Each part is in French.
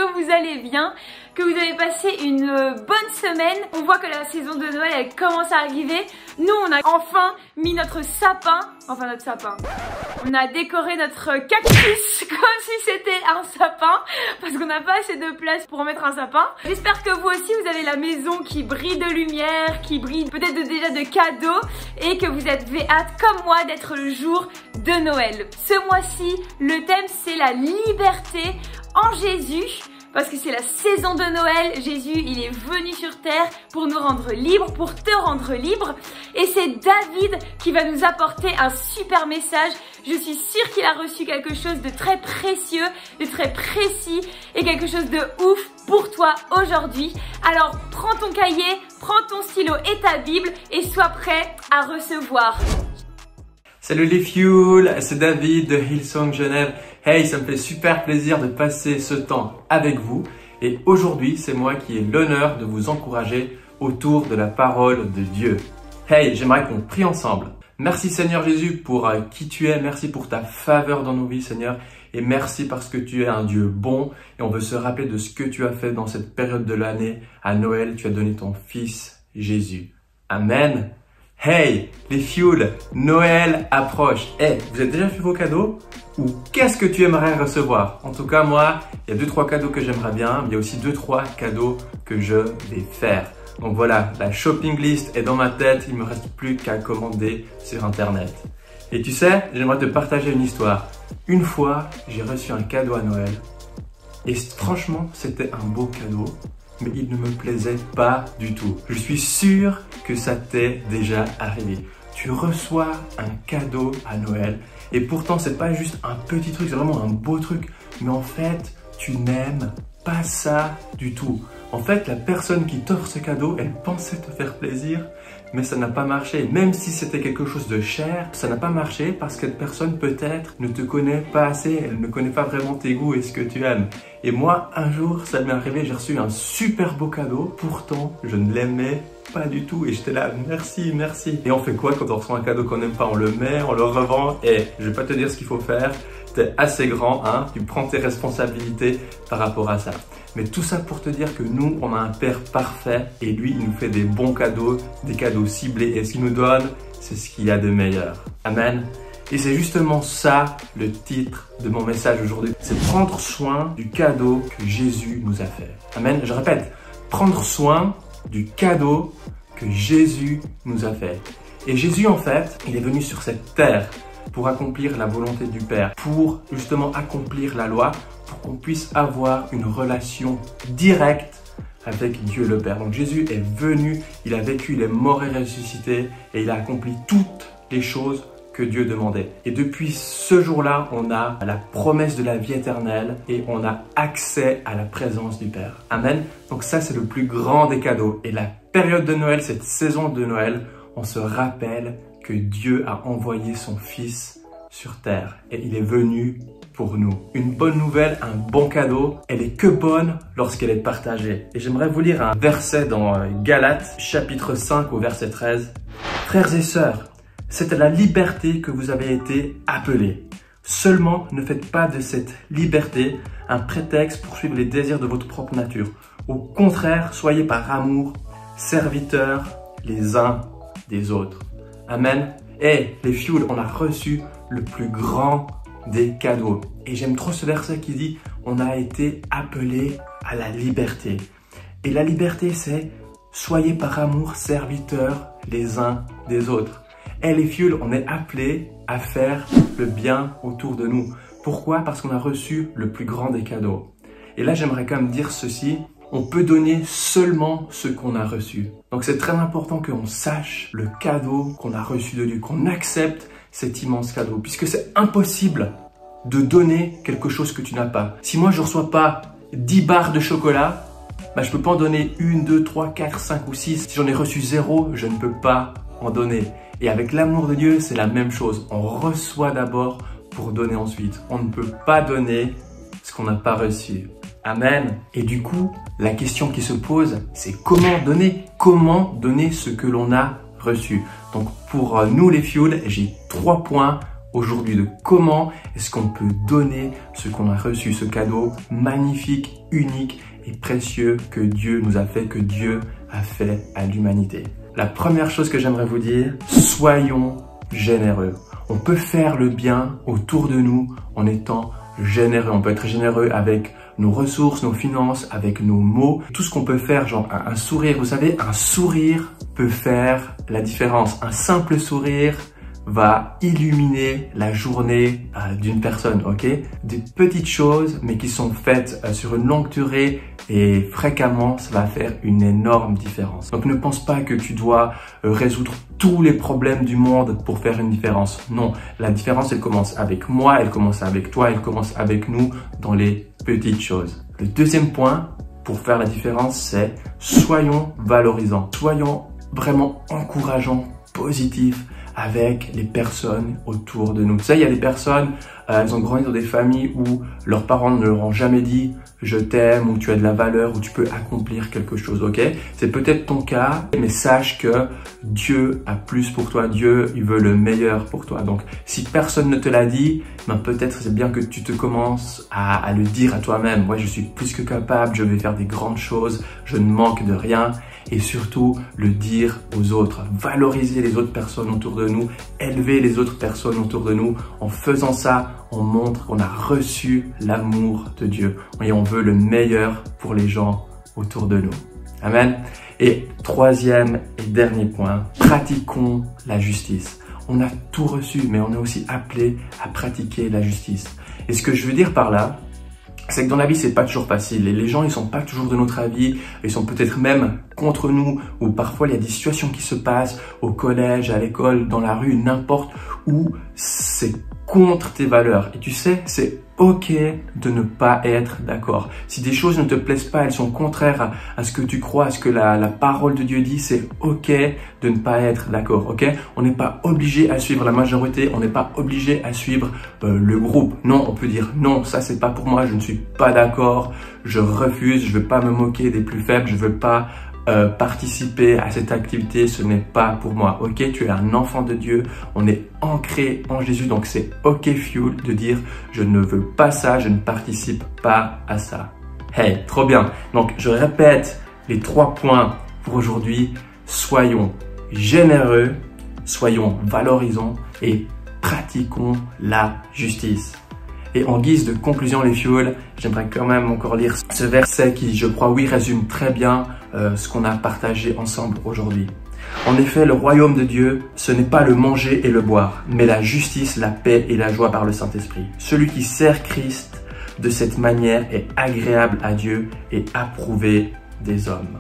que vous allez bien, que vous avez passé une bonne semaine. On voit que la saison de Noël elle commence à arriver. Nous on a enfin mis notre sapin, on a décoré notre cactus comme si c'était un sapin parce qu'on n'a pas assez de place pour mettre un sapin. J'espère que vous aussi vous avez la maison qui brille de lumière, qui brille peut-être déjà de cadeaux et que vous avez hâte comme moi d'être le jour de Noël. Ce mois-ci, le thème c'est la liberté en Jésus. Parce que c'est la saison de Noël, Jésus il est venu sur terre pour nous rendre libres, pour te rendre libre. Et c'est David qui va nous apporter un super message. Je suis sûre qu'il a reçu quelque chose de très précieux, de très précis et quelque chose de ouf pour toi aujourd'hui. Alors prends ton cahier, prends ton stylo et ta Bible et sois prêt à recevoir. Salut les Fuel, c'est David de Hillsong Genève. Hey, ça me fait super plaisir de passer ce temps avec vous. Et aujourd'hui, c'est moi qui ai l'honneur de vous encourager autour de la parole de Dieu. Hey, j'aimerais qu'on prie ensemble. Merci Seigneur Jésus pour qui tu es. Merci pour ta faveur dans nos vies Seigneur. Et merci parce que tu es un Dieu bon. Et on veut se rappeler de ce que tu as fait dans cette période de l'année. À Noël, tu as donné ton Fils Jésus. Amen. Hey, les Fuel, Noël approche. Hey, vous avez déjà fait vos cadeaux? Ou qu'est-ce que tu aimerais recevoir? En tout cas, moi, il y a 2-3 cadeaux que j'aimerais bien, mais il y a aussi 2-3 cadeaux que je vais faire. Donc voilà, la shopping list est dans ma tête, il me reste plus qu'à commander sur Internet. Et tu sais, j'aimerais te partager une histoire. Une fois, j'ai reçu un cadeau à Noël. Et franchement, c'était un beau cadeau. Mais il ne me plaisait pas du tout. Je suis sûr que ça t'est déjà arrivé. Tu reçois un cadeau à Noël et pourtant c'est pas juste un petit truc, c'est vraiment un beau truc. Mais en fait, tu n'aimes pas ça du tout. En fait, la personne qui t'offre ce cadeau, elle pensait te faire plaisir, mais ça n'a pas marché. Même si c'était quelque chose de cher, ça n'a pas marché parce que cette personne peut-être ne te connaît pas assez, elle ne connaît pas vraiment tes goûts et ce que tu aimes. Et moi, un jour, ça m'est arrivé, j'ai reçu un super beau cadeau, pourtant, je ne l'aimais pas du tout et j'étais là, merci, merci. Et on fait quoi quand on reçoit un cadeau qu'on n'aime pas? On le met, on le revend et je vais pas te dire ce qu'il faut faire. T'es assez grand, hein, tu prends tes responsabilités par rapport à ça. Mais tout ça pour te dire que nous, on a un Père parfait et lui, il nous fait des bons cadeaux, des cadeaux ciblés et ce qu'il nous donne, c'est ce qu'il y a de meilleur. Amen. Et c'est justement ça le titre de mon message aujourd'hui. C'est prendre soin du cadeau que Jésus nous a fait. Amen. Je répète, prendre soin du cadeau que Jésus nous a fait. Et Jésus, en fait, il est venu sur cette terre pour accomplir la volonté du Père, pour justement accomplir la loi, pour qu'on puisse avoir une relation directe avec Dieu le Père. Donc Jésus est venu, il a vécu, il est mort et ressuscité et il a accompli toutes les choses que Dieu demandait. Et depuis ce jour-là, on a la promesse de la vie éternelle et on a accès à la présence du Père. Amen. Donc ça, c'est le plus grand des cadeaux. Et la période de Noël, cette saison de Noël, on se rappelle que Dieu a envoyé son Fils sur terre et il est venu pour nous. Une bonne nouvelle, un bon cadeau, elle est que bonne lorsqu'elle est partagée. Et j'aimerais vous lire un verset dans Galates, chapitre 5 au verset 13. Frères et sœurs, c'est à la liberté que vous avez été appelés. Seulement, ne faites pas de cette liberté un prétexte pour suivre les désirs de votre propre nature. Au contraire, soyez par amour serviteurs les uns des autres. Amen. Et les Fuel, on a reçu le plus grand des cadeaux. Et j'aime trop ce verset qui dit on a été appelés à la liberté. Et la liberté, c'est soyez par amour serviteurs les uns des autres. Et les Fuel, on est appelés à faire le bien autour de nous. Pourquoi? Parce qu'on a reçu le plus grand des cadeaux. Et là, j'aimerais quand même dire ceci. On peut donner seulement ce qu'on a reçu. Donc c'est très important qu'on sache le cadeau qu'on a reçu de Dieu, qu'on accepte cet immense cadeau, puisque c'est impossible de donner quelque chose que tu n'as pas. Si moi je ne reçois pas 10 barres de chocolat, je ne peux pas en donner 1, 2, 3, 4, 5 ou 6. Si j'en ai reçu 0, je ne peux pas en donner. Et avec l'amour de Dieu, c'est la même chose. On reçoit d'abord pour donner ensuite. On ne peut pas donner ce qu'on n'a pas reçu. Amen. Et du coup, la question qui se pose, c'est comment donner? Comment donner ce que l'on a reçu? Donc pour nous les Fuel, j'ai 3 points aujourd'hui de comment est-ce qu'on peut donner ce qu'on a reçu, ce cadeau magnifique, unique et précieux que Dieu nous a fait, que Dieu a fait à l'humanité. La première chose que j'aimerais vous dire, soyons généreux. On peut faire le bien autour de nous en étant généreux. On peut être généreux avec nos ressources, nos finances, avec nos mots. Tout ce qu'on peut faire, genre un sourire. Vous savez, un sourire peut faire la différence. Un simple sourire va illuminer la journée d'une personne, ok? Des petites choses, mais qui sont faites sur une longue durée et fréquemment, ça va faire une énorme différence. Donc ne pense pas que tu dois résoudre tous les problèmes du monde pour faire une différence. Non, la différence, elle commence avec moi, elle commence avec toi, elle commence avec nous dans les petites choses. Le deuxième point pour faire la différence, c'est soyons valorisants, soyons vraiment encourageants, positifs, avec les personnes autour de nous. Tu sais, il y a des personnes, elles ont grandi dans des familles où leurs parents ne leur ont jamais dit « je t'aime » ou « tu as de la valeur » ou « tu peux accomplir quelque chose », ok? C'est peut-être ton cas, mais sache que Dieu a plus pour toi. Dieu, il veut le meilleur pour toi. Donc, si personne ne te l'a dit, ben peut-être c'est bien que tu te commences à le dire à toi-même. Moi, je suis plus que capable, je vais faire des grandes choses, je ne manque de rien. Et surtout, le dire aux autres. Valoriser les autres personnes autour de nous, élever les autres personnes autour de nous. En faisant ça, on montre qu'on a reçu l'amour de Dieu. Et on veut le meilleur pour les gens autour de nous. Amen. Et troisième et dernier point, pratiquons la justice. On a tout reçu, mais on est aussi appelé à pratiquer la justice. Et ce que je veux dire par là, c'est que dans la vie, c'est pas toujours facile. Et les gens, ils sont pas toujours de notre avis. Ils sont peut-être même contre nous. Ou parfois, il y a des situations qui se passent au collège, à l'école, dans la rue, n'importe où. C'est contre tes valeurs. Et tu sais, c'est ok de ne pas être d'accord. Si des choses ne te plaisent pas, elles sont contraires à ce que tu crois, à ce que la parole de Dieu dit, c'est ok de ne pas être d'accord, ok? On n'est pas obligé à suivre la majorité, on n'est pas obligé à suivre le groupe. Non, on peut dire non, ça c'est pas pour moi, je ne suis pas d'accord, je refuse, je veux pas me moquer des plus faibles, je veux pas participer à cette activité, ce n'est pas pour moi. Ok, tu es un enfant de Dieu, on est ancré en Jésus, donc c'est ok fuel de dire je ne veux pas ça, je ne participe pas à ça. Hey, trop bien. Donc je répète les 3 points pour aujourd'hui. Soyons généreux, soyons valorisants et pratiquons la justice. Et en guise de conclusion, les fuels, j'aimerais quand même encore lire ce verset qui, je crois, oui, résume très bien ce qu'on a partagé ensemble aujourd'hui. En effet, le royaume de Dieu, ce n'est pas le manger et le boire, mais la justice, la paix et la joie par le Saint-Esprit. Celui qui sert Christ de cette manière est agréable à Dieu et approuvé des hommes.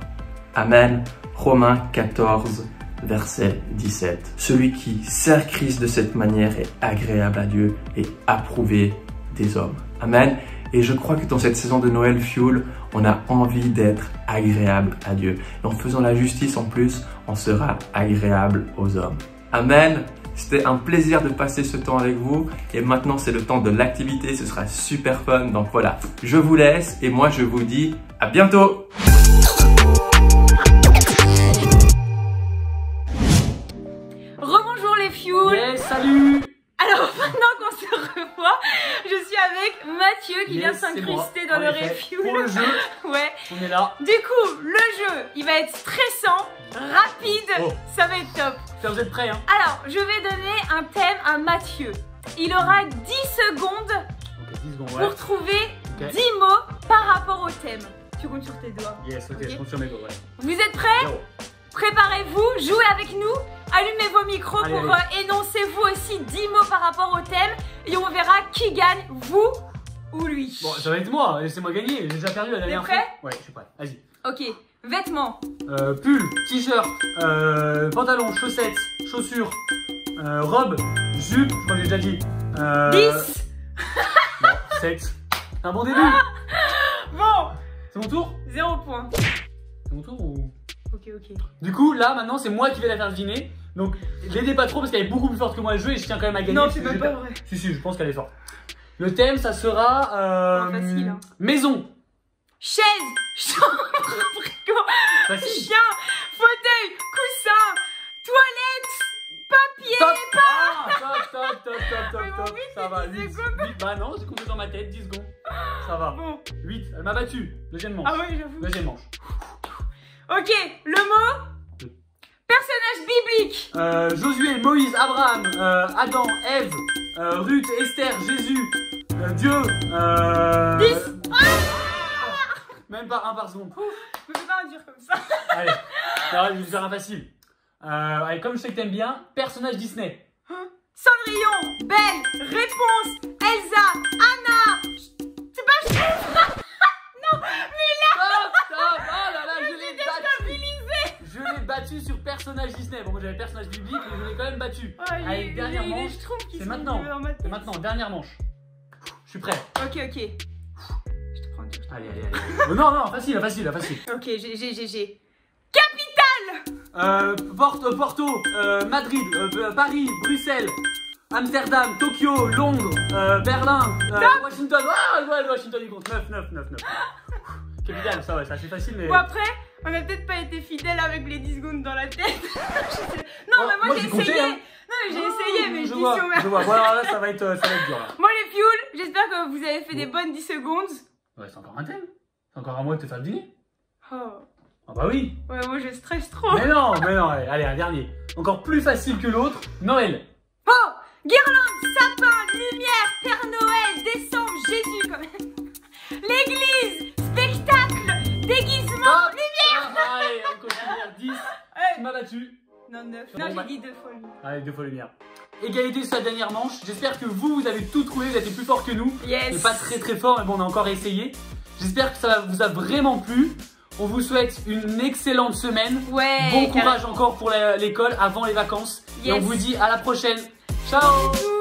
Amen. Romains 14, verset 17. Celui qui sert Christ de cette manière est agréable à Dieu et approuvé des hommes. Amen. Et je crois que dans cette saison de Noël Fuel, on a envie d'être agréable à Dieu. Et en faisant la justice en plus, on sera agréable aux hommes. Amen. C'était un plaisir de passer ce temps avec vous. Et maintenant, c'est le temps de l'activité. Ce sera super fun. Donc voilà, je vous laisse et moi, je vous dis à bientôt. Rebonjour les Fuel. Yes, salut. Alors maintenant qu'on se revoit, je suis avec Mathieu qui vient s'incruster dans le Refuel. Pour le jeu, ouais. On est là. Du coup, le jeu, il va être stressant, rapide, ça va être top. Ça, vous êtes prêts, hein? Alors, je vais donner un thème à Mathieu. Il aura 10 secondes Okay, 10 secondes, pour trouver 10 mots par rapport au thème. Tu comptes sur tes doigts. Yes, ok, je compte sur mes doigts, ouais. Vous êtes prêts? 0. Préparez-vous, jouez avec nous, allumez vos micros allez, pour énoncer vous aussi 10 mots par rapport au thème et on verra qui gagne, vous ou lui. Bon, ça va être moi, laissez-moi gagner, j'ai déjà perdu la dernière fois. T'es prêt? Ouais, je suis prêt, vas-y. Ok, vêtements, Pull, t-shirt, pantalon, chaussettes, chaussures, robe, jupe, je crois que j'ai déjà dit. 10. Bon, 7. Un bon début. Bon, C'est mon tour? 0 point. C'est mon tour ou... Ok, ok. Du coup, là, maintenant, c'est moi qui vais la faire deviner. Donc, l'aidez pas trop parce qu'elle est beaucoup plus forte que moi le jeu et je tiens quand même à gagner. Non, c'est même pas vrai. Si, je pense qu'elle est forte. Le thème, ça sera... facile, hein. Maison. Chaise, chambre, frigo, Facile. chien, fauteuil, coussin, toilette, papier, Top. Top. Mais bon, Ça va, 10 8. secondes. Bah non, j'ai compté dans ma tête, 10 secondes. Ça va. Bon. 8, elle m'a battu. Deuxième manche. Ah ouais, j'avoue. Deuxième manche. Ok, le mot. Personnage biblique. Josué, Moïse, Abraham, Adam, Ève, Ruth, Esther, Jésus, Dieu. 10. Même pas un par seconde. Je peux pas en dire comme ça. Allez, alors, je vais vous faire un facile. Allez, comme je sais que t'aimes bien, personnage Disney. Cendrillon, Belle, Réponse, Elsa, Anna. C'est pas je Non, mais là. Stop. Oh là là, je l'ai battu. Stabilisé. Je l'ai battu sur personnage Disney. Bon, moi j'avais personnage biblique, mais je l'ai quand même battu. Allez, dernière manche. C'est maintenant. C'est maintenant, dernière manche. Je suis prêt. Ok. Je te prends un tour. Allez. Non, facile. Ok, j'ai. Capitale. Porto, Madrid, Paris, Bruxelles, Amsterdam, Tokyo, Londres, Berlin, Washington. Ah, ouais, Washington, il compte. 9. Capitale, ça va, c'est assez facile, mais. Bon, après, on a peut-être pas été fidèle avec les 10 secondes dans la tête. Non, mais moi j'ai essayé. compté, hein. Non, mais j'ai essayé, mais je vois. Voilà, là, ça va être dur. Là. Bon, les fioul, j'espère que vous avez fait des bonnes 10 secondes. Ouais, c'est encore un thème. C'est encore à moi de te faire le dîner. Oh. Ah bah oui. Ouais, moi je stresse trop. Mais non, allez, un dernier. Encore plus facile que l'autre, Noël. Oh, guirlande, sapin, lumière, Père Noël, décembre, Jésus quand même. L'église, spectacle, déguisement, lumière. Allez, on continue. 10. Tu m'as battu. Non, 9. Bon, Non, bah. j'ai dit 2 fois lumière. Allez, 2 fois lumière. Égalité sur la dernière manche. J'espère que vous avez tout trouvé, vous êtes plus fort que nous. Yes. Mais pas très fort, mais bon, on a encore essayé. J'espère que ça vous a vraiment plu. On vous souhaite une excellente semaine. Ouais. Bon courage encore pour l'école avant les vacances. Yes. Et on vous dit à la prochaine. Ciao. Bisous.